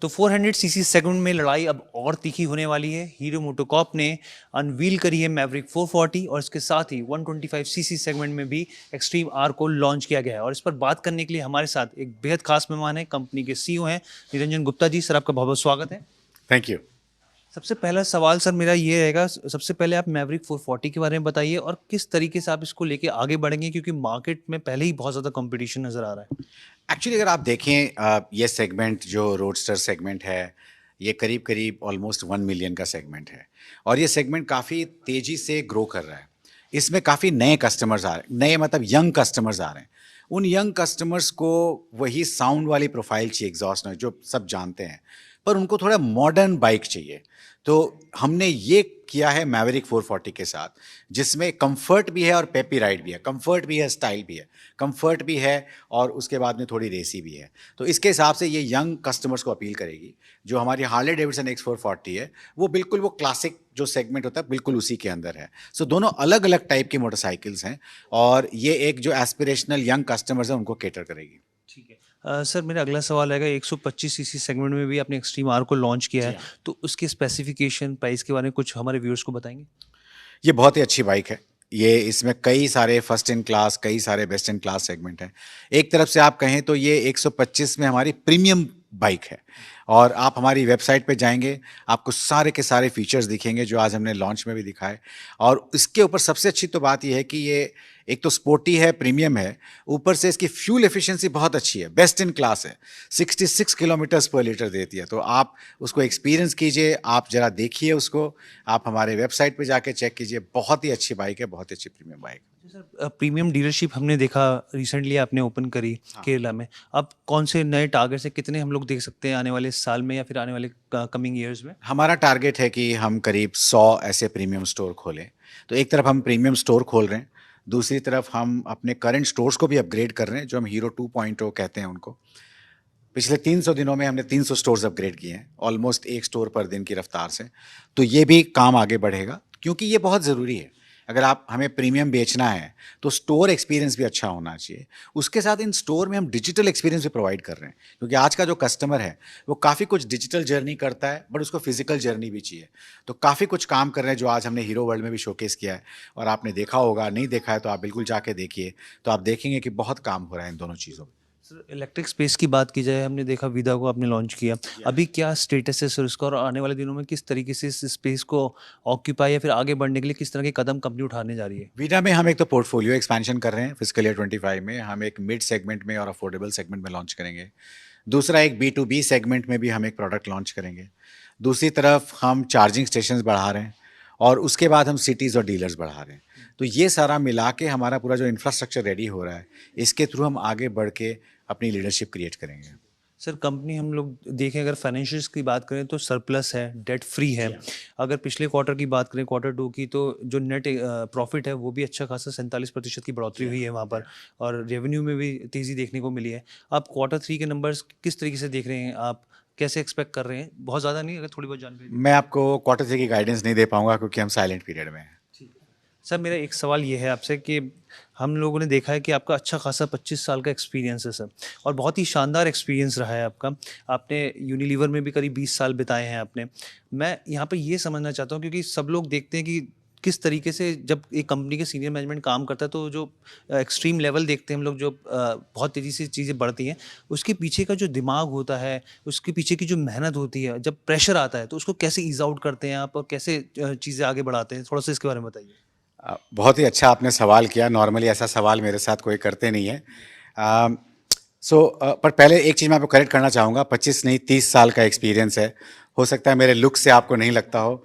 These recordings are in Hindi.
तो 400 सीसी सेगमेंट में लड़ाई अब और तीखी होने वाली है। हीरो मोटोकॉर्प ने अनवील करी है मैवरिक 440 और इसके साथ ही 125 सीसी सेगमेंट में भी एक्सट्रीम आर को लॉन्च किया गया है। और इस पर बात करने के लिए हमारे साथ एक बेहद खास मेहमान है, कंपनी के सीईओ हैं निरंजन गुप्ता जी। सर, आपका बहुत बहुत स्वागत है। Thank you. सबसे पहला सवाल सर मेरा ये रहेगा, सबसे पहले आप मैवरिक 440 के बारे में बताइए और किस तरीके से आप इसको लेके आगे बढ़ेंगे, क्योंकि मार्केट में पहले ही बहुत ज़्यादा कंपटीशन नज़र आ रहा है। एक्चुअली अगर आप देखें ये सेगमेंट जो रोडस्टर सेगमेंट है, ये करीब करीब ऑलमोस्ट 1 मिलियन का सेगमेंट है और ये सेगमेंट काफ़ी तेज़ी से ग्रो कर रहा है। इसमें काफ़ी नए कस्टमर्स आ रहे हैं, नए मतलब यंग कस्टमर्स आ रहे हैं। उन यंग कस्टमर्स को वही साउंड वाली प्रोफाइल चाहिए, एग्जॉस्ट नॉइज जो सब जानते हैं, पर उनको थोड़ा मॉडर्न बाइक चाहिए। तो हमने ये किया है मैवरिक 440 के साथ, जिसमें कंफर्ट भी है और पेपी राइड भी है, कंफर्ट भी है, स्टाइल भी है, कंफर्ट भी है और उसके बाद में थोड़ी रेसी भी है। तो इसके हिसाब से ये यंग कस्टमर्स को अपील करेगी। जो हमारी हार्ले डेविडसन X440 है, वो बिल्कुल वो क्लासिक जो सेगमेंट होता है बिल्कुल उसी के अंदर है। सो दोनों अलग अलग टाइप की मोटरसाइकिल्स हैं और ये एक जो एस्पिरेशनल यंग कस्टमर्स हैं उनको केटर करेगी। ठीक है। सर, मेरा अगला सवाल आएगा, 125 सीसी सेगमेंट में भी आपने एक्सट्रीम आर को लॉन्च किया जी है, हाँ। तो उसके स्पेसिफिकेशन, प्राइस के बारे में कुछ हमारे व्यूअर्स को बताएंगे? ये बहुत ही अच्छी बाइक है। ये इसमें कई सारे फर्स्ट इन क्लास, कई सारे बेस्ट इन क्लास सेगमेंट हैं। एक तरफ से आप कहें तो ये 125 में हमारी प्रीमियम बाइक है और आप हमारी वेबसाइट पे जाएंगे, आपको सारे के सारे फीचर्स दिखेंगे जो आज हमने लॉन्च में भी दिखाए। और इसके ऊपर सबसे अच्छी तो बात ये है कि ये एक तो स्पोर्टी है, प्रीमियम है, ऊपर से इसकी फ्यूल एफिशिएंसी बहुत अच्छी है, बेस्ट इन क्लास है, 66 किलोमीटर्स पर लीटर देती है। तो आप उसको एक्सपीरियंस कीजिए, आप जरा देखिए उसको, आप हमारे वेबसाइट पे जाके चेक कीजिए। बहुत ही अच्छी बाइक है, बहुत ही अच्छी premium bike. Sir, premium dealership हमने देखा रिसेंटली आपने ओपन करी हाँ। केरला में। अब कौन से नए टारगेट से कितने हम लोग देख सकते हैं आने वाले साल में या फिर आने वाले कमिंग ईयर्स में? हमारा टारगेट है कि हम करीब 100 ऐसे प्रीमियम स्टोर खोलें। तो एक तरफ हम प्रीमियम स्टोर खोल रहे हैं, दूसरी तरफ हम अपने करंट स्टोर्स को भी अपग्रेड कर रहे हैं, जो हम हीरो 2.0 कहते हैं उनको। पिछले 300 दिनों में हमने 300 स्टोर्स अपग्रेड किए हैं, ऑलमोस्ट एक स्टोर पर दिन की रफ्तार से। तो ये भी काम आगे बढ़ेगा क्योंकि ये बहुत ज़रूरी है। अगर आप हमें प्रीमियम बेचना है तो स्टोर एक्सपीरियंस भी अच्छा होना चाहिए। उसके साथ इन स्टोर में हम डिजिटल एक्सपीरियंस भी प्रोवाइड कर रहे हैं, क्योंकि आज का जो कस्टमर है वो काफ़ी कुछ डिजिटल जर्नी करता है, बट उसको फिजिकल जर्नी भी चाहिए। तो काफ़ी कुछ काम कर रहे हैं जो आज हमने हीरो वर्ल्ड में भी शोकेस किया है और आपने देखा होगा, नहीं देखा है तो आप बिल्कुल जाके देखिए, तो आप देखेंगे कि बहुत काम हो रहा है इन दोनों चीज़ों में। सर, इलेक्ट्रिक स्पेस की बात की जाए, हमने देखा विदा को आपने लॉन्च किया। अभी क्या स्टेटस है सर उसका, और आने वाले दिनों में किस तरीके से इस स्पेस को ऑक्यूपाई या फिर आगे बढ़ने के लिए किस तरह के कदम कंपनी उठाने जा रही है? वीडा में हम एक तो पोर्टफोलियो एक्सपेंशन कर रहे हैं। फिजिकल ईयर 25 में हम एक मिड सेगमेंट में और अफोर्डेबल सेगमेंट में लॉन्च करेंगे। दूसरा, एक B2B सेगमेंट में भी हम एक प्रोडक्ट लॉन्च करेंगे। दूसरी तरफ हम चार्जिंग स्टेशंस बढ़ा रहे हैं और उसके बाद हम सिटीज़ और डीलर्स बढ़ा रहे हैं। तो ये सारा मिला के हमारा पूरा जो इंफ्रास्ट्रक्चर रेडी हो रहा है, इसके थ्रू हम आगे बढ़ के अपनी लीडरशिप क्रिएट करेंगे। सर, कंपनी हम लोग देखें, अगर फाइनेंशियल्स की बात करें तो सरप्लस है, डेट फ्री है। अगर पिछले क्वार्टर की बात करें, Q2 की, तो जो नेट प्रॉफिट है वो भी अच्छा खासा 47% की बढ़ोतरी हुई है वहाँ पर, और रेवेन्यू में भी तेज़ी देखने को मिली है। आप Q3 के नंबर्स किस तरीके से देख रहे हैं, आप कैसे एक्सपेक्ट कर रहे हैं? बहुत ज़्यादा नहीं, अगर थोड़ी बहुत जानकारी दें। मैं आपको Q3 की गाइडेंस नहीं दे पाऊंगा क्योंकि हम साइलेंट पीरियड में हैं। सर, मेरा एक सवाल ये है आपसे कि हम लोगों ने देखा है कि आपका अच्छा खासा 25 साल का एक्सपीरियंस है सर, और बहुत ही शानदार एक्सपीरियंस रहा है आपका। आपने यूनिलीवर में भी करीब 20 साल बिताए हैं आपने। मैं यहाँ पे ये समझना चाहता हूँ, क्योंकि सब लोग देखते हैं कि किस तरीके से जब एक कंपनी के सीनियर मैनेजमेंट काम करता है तो जो एक्सट्रीम लेवल देखते हैं हम लोग, जो बहुत तेज़ी से चीज़ें बढ़ती हैं, उसके पीछे का जो दिमाग होता है, उसके पीछे की जो मेहनत होती है, जब प्रेशर आता है तो उसको कैसे ईज़ आउट करते हैं आप, और कैसे चीज़ें आगे बढ़ाते हैं? थोड़ा सा इसके बारे में बताइए। बहुत ही अच्छा आपने सवाल किया। नॉर्मली ऐसा सवाल मेरे साथ कोई करते नहीं है। पर पहले एक चीज़ मैं आपको करेक्ट करना चाहूँगा, 25 नहीं 30 साल का एक्सपीरियंस है। हो सकता है मेरे लुक से आपको नहीं लगता हो।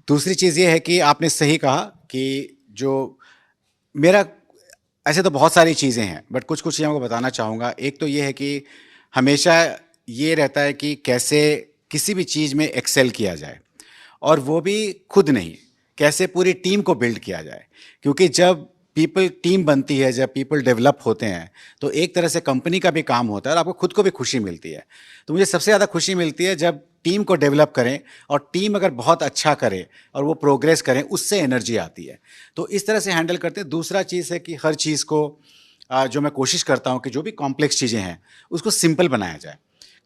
दूसरी चीज़ ये है कि आपने सही कहा कि जो मेरा, ऐसे तो बहुत सारी चीज़ें हैं बट कुछ कुछ चीज़ें आपको बताना चाहूँगा। एक तो ये है कि हमेशा ये रहता है कि कैसे किसी भी चीज़ में एक्सेल किया जाए, और वो भी खुद नहीं, कैसे पूरी टीम को बिल्ड किया जाए। क्योंकि जब पीपल टीम बनती है, जब पीपल डेवलप होते हैं, तो एक तरह से कंपनी का भी काम होता है और आपको खुद को भी खुशी मिलती है। तो मुझे सबसे ज़्यादा खुशी मिलती है जब टीम को डेवलप करें और टीम अगर बहुत अच्छा करे और वो प्रोग्रेस करें, उससे एनर्जी आती है। तो इस तरह से हैंडल करते हैं। दूसरा चीज़ है कि हर चीज़ को जो मैं कोशिश करता हूँ कि जो भी कॉम्प्लेक्स चीज़ें हैं उसको सिंपल बनाया जाए।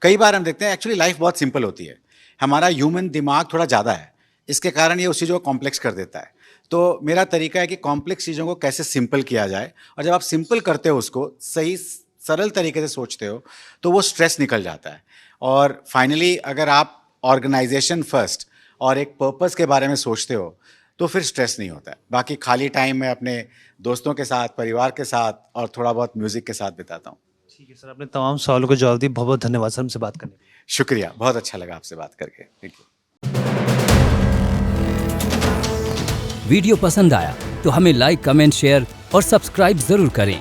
कई बार हम देखते हैं एक्चुअली लाइफ बहुत सिंपल होती है, हमारा ह्यूमन दिमाग थोड़ा ज़्यादा है, इसके कारण ये उस चीज़ों को कॉम्प्लेक्स कर देता है। तो मेरा तरीका है कि कॉम्प्लेक्स चीज़ों को कैसे सिंपल किया जाए, और जब आप सिंपल करते हो उसको सही सरल तरीके से सोचते हो तो वो स्ट्रेस निकल जाता है। और फाइनली अगर आप ऑर्गेनाइजेशन फर्स्ट और एक पर्पस के बारे में सोचते हो तो फिर स्ट्रेस नहीं होता है। बाकी खाली टाइम में अपने दोस्तों के साथ, परिवार के साथ और थोड़ा बहुत म्यूज़िक के साथ बिताता हूँ। ठीक है सर, आपने तमाम सवालों के जवाब दिए, बहुत बहुत धन्यवाद सर हमसे बात करने के लिए। शुक्रिया, बहुत अच्छा लगा आपसे बात करके। Thank you. वीडियो पसंद आया तो हमें लाइक, कमेंट, शेयर और सब्सक्राइब जरूर करें।